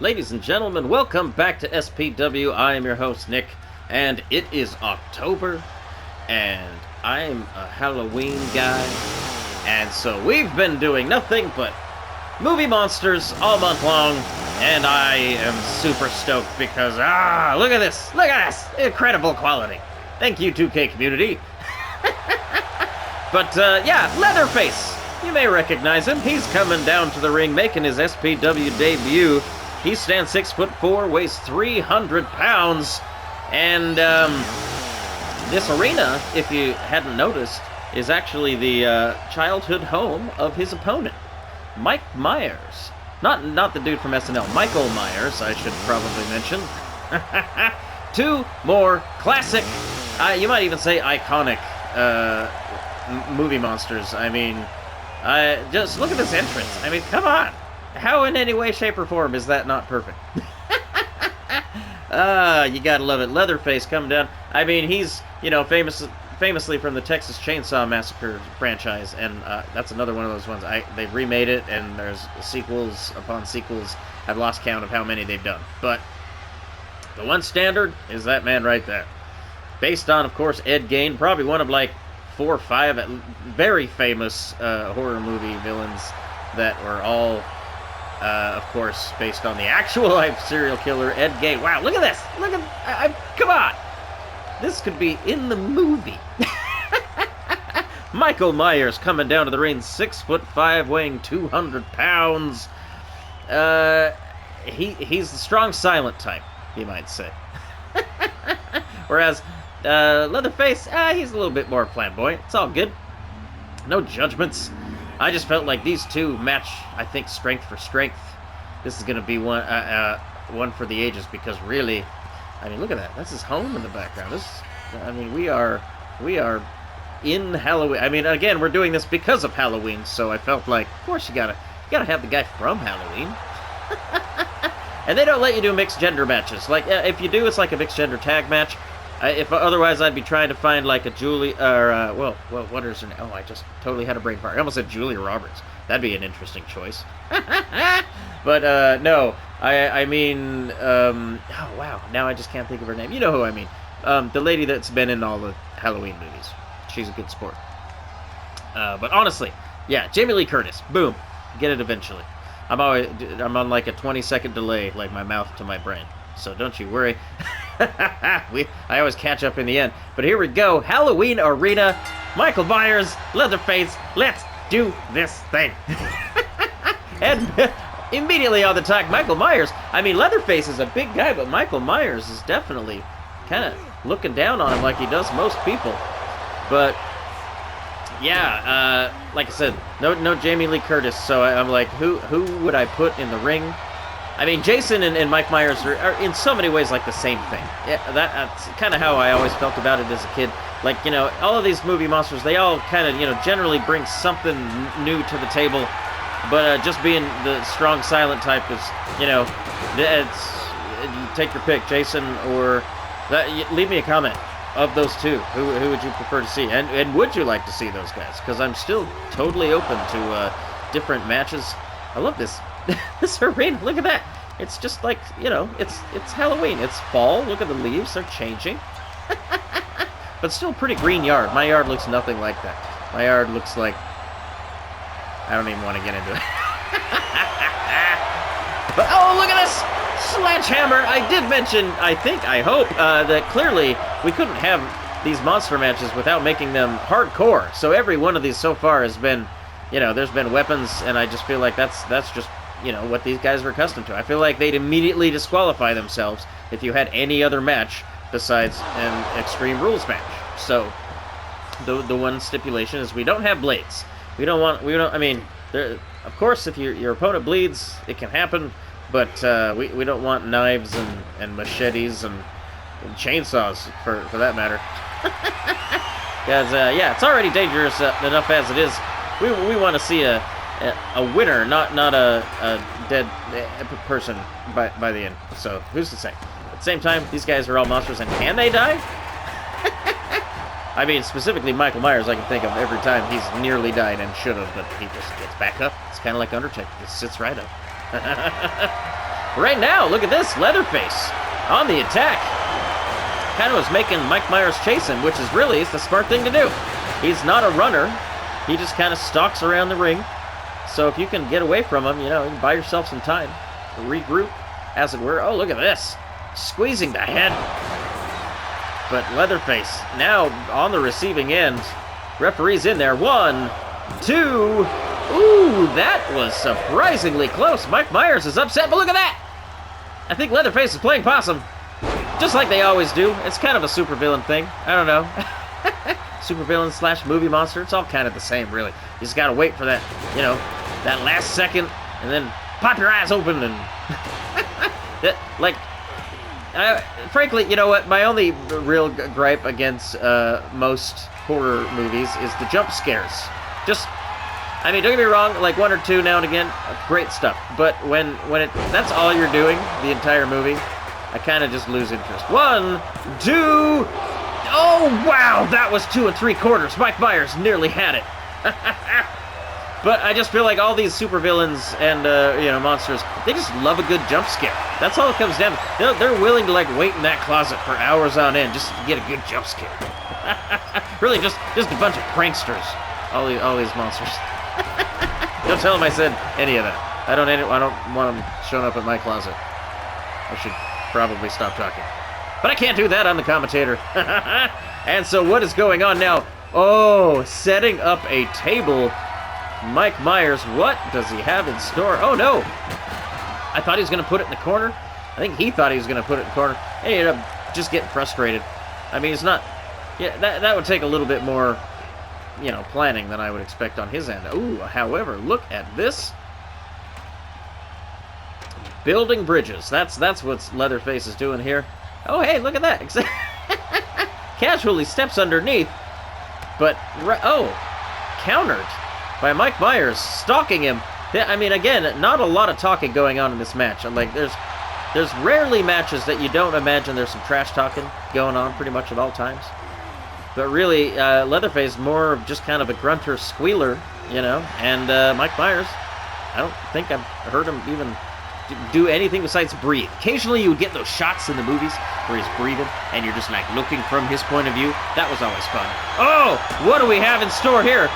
Ladies and gentlemen, welcome back to SPW. I am your host, Nick, and it is October, and I'm a Halloween guy, and so we've been doing nothing but movie monsters all month long, and I am super stoked because, look at this, incredible quality. Thank you, 2K community. But, yeah, Leatherface. You may recognize him. He's coming down to the ring, making his SPW debut. He stands 6'4", weighs 300 pounds, and this arena, if you hadn't noticed, is actually the childhood home of his opponent, Mike Myers. Not the dude from SNL, Michael Myers, I should probably mention. Two more classic, you might even say iconic, movie monsters. I mean, just look at this entrance. I mean, come on. How in any way, shape, or form is that not perfect? You gotta love it. Leatherface coming down. I mean, he's, famously from the Texas Chainsaw Massacre franchise, and that's another one of those ones. They've remade it, and there's sequels upon sequels. I've lost count of how many they've done. But the one standard is that man right there. Based on, of course, Ed Gein, probably one of, 4 or 5 very famous horror movie villains that were all, of course, based on the actual life serial killer, Ed Gein. Wow, look at this! Come on! This could be in the movie. Michael Myers coming down to the ring, 6'5", weighing 200 pounds. He's the strong silent type, you might say. Whereas Leatherface, he's a little bit more flamboyant. It's all good. No judgments. I just felt like these two match, I think, strength for strength. This is going to be one for the ages because really, I mean, look at that. That's his home in the background. We are in Halloween. I mean, again, we're doing this because of Halloween, so I felt like, of course, you gotta have the guy from Halloween. And they don't let you do mixed gender matches. If you do, it's like a mixed gender tag match. If otherwise, I'd be trying to find a Julie, or what is her name? Oh, I just totally had a brain fart. I almost said Julia Roberts. That'd be an interesting choice. But no, I mean, oh wow, now I just can't think of her name. You know who I mean? The lady that's been in all the Halloween movies. She's a good sport. But honestly, yeah, Jamie Lee Curtis. Boom, get it eventually. I'm on a 20-second delay, my mouth to my brain. So don't you worry. I always catch up in the end. But here we go. Halloween Arena. Michael Myers, Leatherface. Let's do this thing. And immediately on the talk, Michael Myers. I mean, Leatherface is a big guy, but Michael Myers is definitely kind of looking down on him like he does most people. But yeah, like I said, no Jamie Lee Curtis. So I'm like, who would I put in the ring? I mean, Jason and Mike Myers are in so many ways the same thing. Yeah, that's kind of how I always felt about it as a kid. All of these movie monsters, they all kind of, generally bring something new to the table. But just being the strong silent type is, it's, take your pick, Jason or... leave me a comment of those two. Who would you prefer to see? And would you like to see those guys? Because I'm still totally open to different matches. I love this. This arena, look at that. It's just it's Halloween. It's fall. Look at the leaves. They're changing. But still pretty green yard. My yard looks nothing like that. My yard looks like... I don't even want to get into it. But, oh, look at this! Sledgehammer! I did mention, I hope, that clearly we couldn't have these monster matches without making them hardcore. So every one of these so far has been, there's been weapons, and I just feel like that's just... what these guys are accustomed to. I feel like they'd immediately disqualify themselves if you had any other match besides an Extreme Rules match. So, the one stipulation is we don't have blades. I mean, of course, if your opponent bleeds, it can happen, but we don't want knives and machetes and chainsaws, for that matter. Because, yeah, it's already dangerous enough as it is. We want to see a winner, not a dead person by the end. So, who's to say? At the same time, these guys are all monsters, and can they die? I mean, specifically Michael Myers, I can think of every time he's nearly died and should have, but he just gets back up. It's kind of like Undertaker. Just sits right up. Right now, look at this. Leatherface on the attack. Kind of was making Mike Myers chase him, which is really the smart thing to do. He's not a runner. He just kind of stalks around the ring. So if you can get away from him, you know, you can buy yourself some time to regroup, as it were. Oh, look at this. Squeezing the head. But Leatherface now on the receiving end. Referee's in there. 1, 2. Ooh, that was surprisingly close. Mike Myers is upset, but look at that. I think Leatherface is playing possum. Just like they always do. It's kind of a supervillain thing. I don't know. Supervillain / movie monster. It's all kind of the same, really. You just gotta wait for that, you know, that last second, and then pop your eyes open and... frankly, you know what? My only real gripe against most horror movies is the jump scares. Just, I mean, don't get me wrong, like 1 or 2 now and again, great stuff. But when that's all you're doing the entire movie, I kind of just lose interest. 1, 2. Oh, wow, that was 2 3/4. Mike Myers nearly had it. But I just feel like all these supervillains and, you know, monsters, they just love a good jump scare. That's all it comes down to. They're willing to, like, wait in that closet for hours on end just to get a good jump scare. Really, just a bunch of pranksters, all these monsters. Don't tell them I said any of that. I don't want them showing up at my closet. I should probably stop talking. But I can't do that, I'm the commentator. And so what is going on now? Oh, setting up a table. Mike Myers, what does he have in store? Oh, no. I thought he was going to put it in the corner. I think he thought he was going to put it in the corner. He ended up just getting frustrated. I mean, it's not... Yeah, that would take a little bit more, you know, planning than I would expect on his end. Ooh, however, look at this. Building bridges. That's what Leatherface is doing here. Oh, hey, look at that. Casually steps underneath. But, oh, countered by Mike Myers, stalking him. I mean, again, not a lot of talking going on in this match. Like, there's rarely matches that you don't imagine there's some trash talking going on pretty much at all times. But really, Leatherface more of just kind of a grunter squealer, you know. And Mike Myers, I don't think I've heard him even do anything besides breathe. Occasionally you would get those shots in the movies where he's breathing and you're just like looking from his point of view. That was always fun. Oh, what do we have in store here?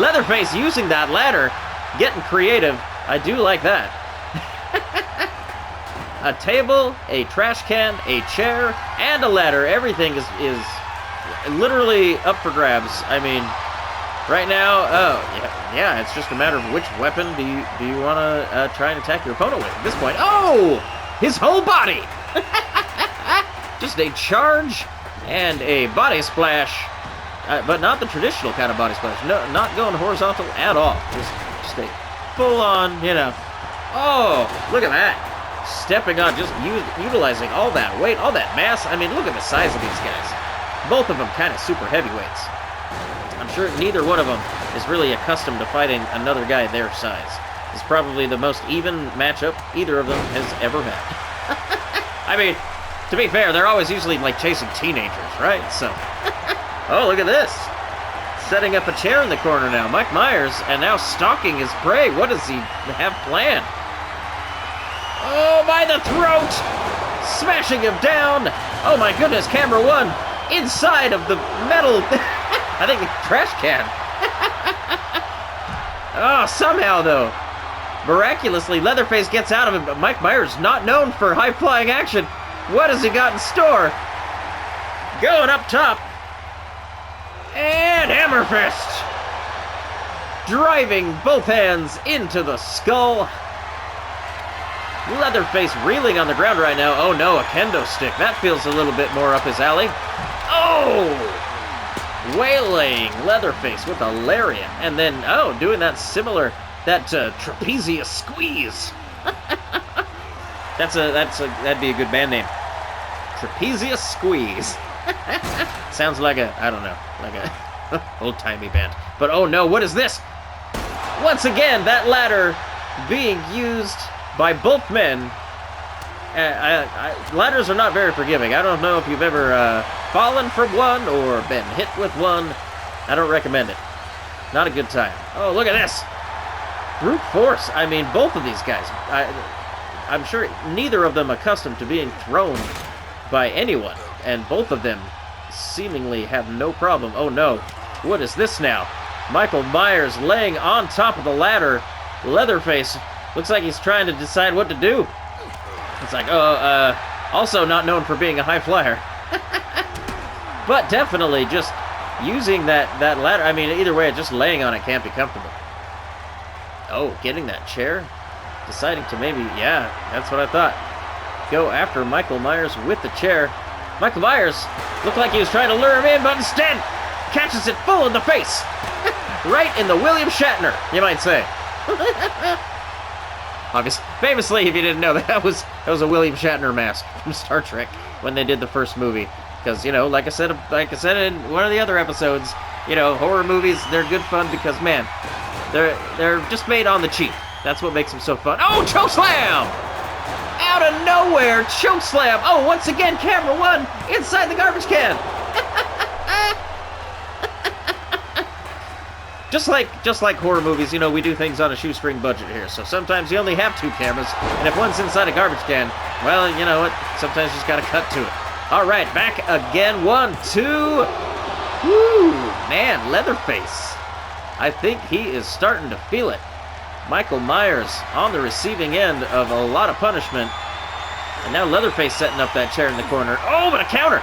Leatherface using that ladder, getting creative. I do like that. A table, a trash can, a chair, and a ladder. Everything is literally up for grabs. I mean, right now, oh, yeah, it's just a matter of which weapon do you want to try and attack your opponent with at this point. Oh, his whole body. Just a charge and a body splash, but not the traditional kind of body splash. No, not going horizontal at all. Just a full-on, you know. Oh, look at that. Stepping on, just utilizing all that weight, all that mass. I mean, look at the size of these guys. Both of them kind of super heavyweights. I'm sure neither one of them is really accustomed to fighting another guy their size. It's probably the most even matchup either of them has ever had. I mean, to be fair, they're always usually like chasing teenagers, right? So, oh, look at this. Setting up a chair in the corner now. Mike Myers, and now stalking his prey. What does he have planned? Oh, by the throat! Smashing him down! Oh my goodness, camera one! Inside of the metal... I think the trash can. Oh, somehow, though, miraculously, Leatherface gets out of it, but Mike Myers, not known for high-flying action. What has he got in store? Going up top. And hammer fist. Driving both hands into the skull. Leatherface reeling on the ground right now. Oh no, a kendo stick. That feels a little bit more up his alley. Oh! Waylaying Leatherface with a lariat. And then, oh, doing that similar, that trapezius squeeze. That'd be a good band name. Trapezius Squeeze. Sounds like a, I don't know, like a old-timey band. But oh no, what is this? Once again, that ladder being used by both men. Ladders are not very forgiving. I don't know if you've ever fallen from one or been hit with one. I don't recommend it. Not a good time. Oh, look at this. Brute force. I mean, both of these guys. I'm sure neither of them accustomed to being thrown by anyone, and both of them seemingly have no problem. Oh no, what is this now? Michael Myers laying on top of the ladder. Leatherface looks like he's trying to decide what to do. It's like, also not known for being a high flyer. But definitely just using that ladder. I mean, either way, just laying on it can't be comfortable. Oh, getting that chair. Deciding to maybe, yeah, that's what I thought. Go after Michael Myers with the chair. Michael Myers looked like he was trying to lure him in, but instead catches it full in the face. Right in the William Shatner, you might say. Obviously, famously, if you didn't know, that was a William Shatner mask from Star Trek when they did the first movie. Because, you know, like I said in one of the other episodes, you know, horror movies, they're good fun because, man, they're just made on the cheap. That's what makes them so fun. Oh, chokeslam! Out of nowhere, chokeslam! Oh, once again, camera one inside the garbage can. Just like horror movies, you know, we do things on a shoestring budget here. So sometimes you only have 2 cameras, and if one's inside a garbage can, well, you know what? Sometimes you just gotta cut to it. All right, back again. 1, 2. Woo, man, Leatherface. I think he is starting to feel it. Michael Myers on the receiving end of a lot of punishment. And now Leatherface setting up that chair in the corner. Oh, but a counter!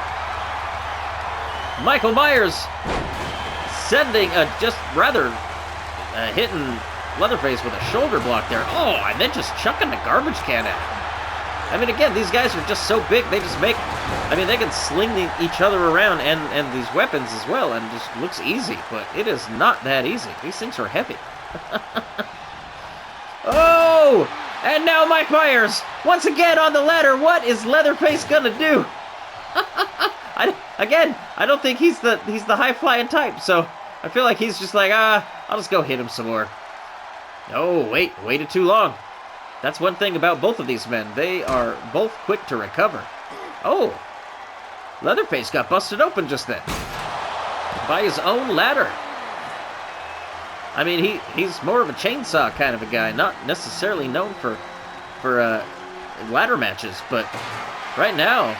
Michael Myers sending hitting Leatherface with a shoulder block there. Oh, and then just chucking the garbage can at him. I mean, again, these guys are just so big, they just make... I mean, they can sling each other around and these weapons as well, and it just looks easy, but it is not that easy. These things are heavy. Oh! And now Mike Myers, once again on the ladder. What is Leatherface gonna do? I don't think he's the high-flying type, so I feel like he's just like, I'll just go hit him some more. Oh, waited too long. That's one thing about both of these men. They are both quick to recover. Oh, Leatherface got busted open just then by his own ladder. I mean, he's more of a chainsaw kind of a guy, not necessarily known for ladder matches, but right now,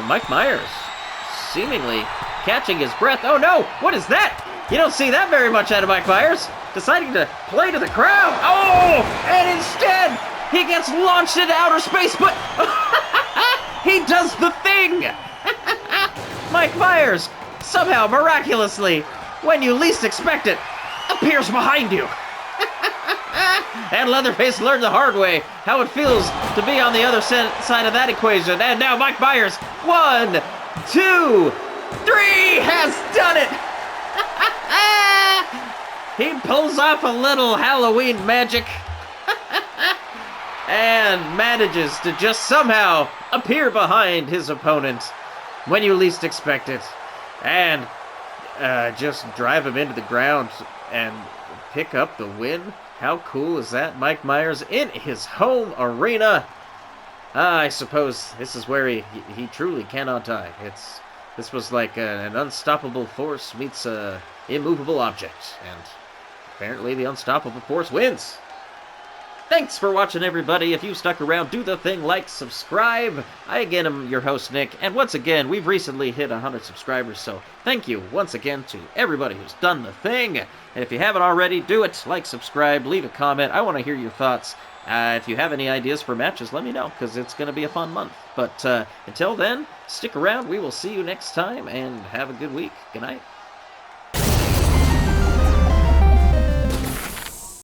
Mike Myers seemingly catching his breath. Oh no, what is that? You don't see that very much out of Mike Myers. Deciding to play to the crowd. Oh, and instead, he gets launched into outer space, but he does the thing. Mike Myers, somehow, miraculously, when you least expect it, appears behind you. And Leatherface learned the hard way how it feels to be on the other side of that equation. And now Mike Myers, 1, 2, 3, has done it. He pulls off a little Halloween magic and manages to just somehow appear behind his opponent when you least expect it and just drive him into the ground and pick up the win. How cool is that? Mike Myers in his home arena. I suppose this is where he truly cannot die. This was like an unstoppable force meets a immovable object, and apparently the unstoppable force wins. Thanks for watching, everybody. If you stuck around, do the thing, like, subscribe. I again am your host, Nick, and once again, we've recently hit 100 subscribers, so thank you once again to everybody who's done the thing. And if you haven't already, do it. Like, subscribe, leave a comment. I want to hear your thoughts. If you have any ideas for matches, let me know, because it's going to be a fun month. But until then, stick around. We will see you next time, and have a good week. Good night.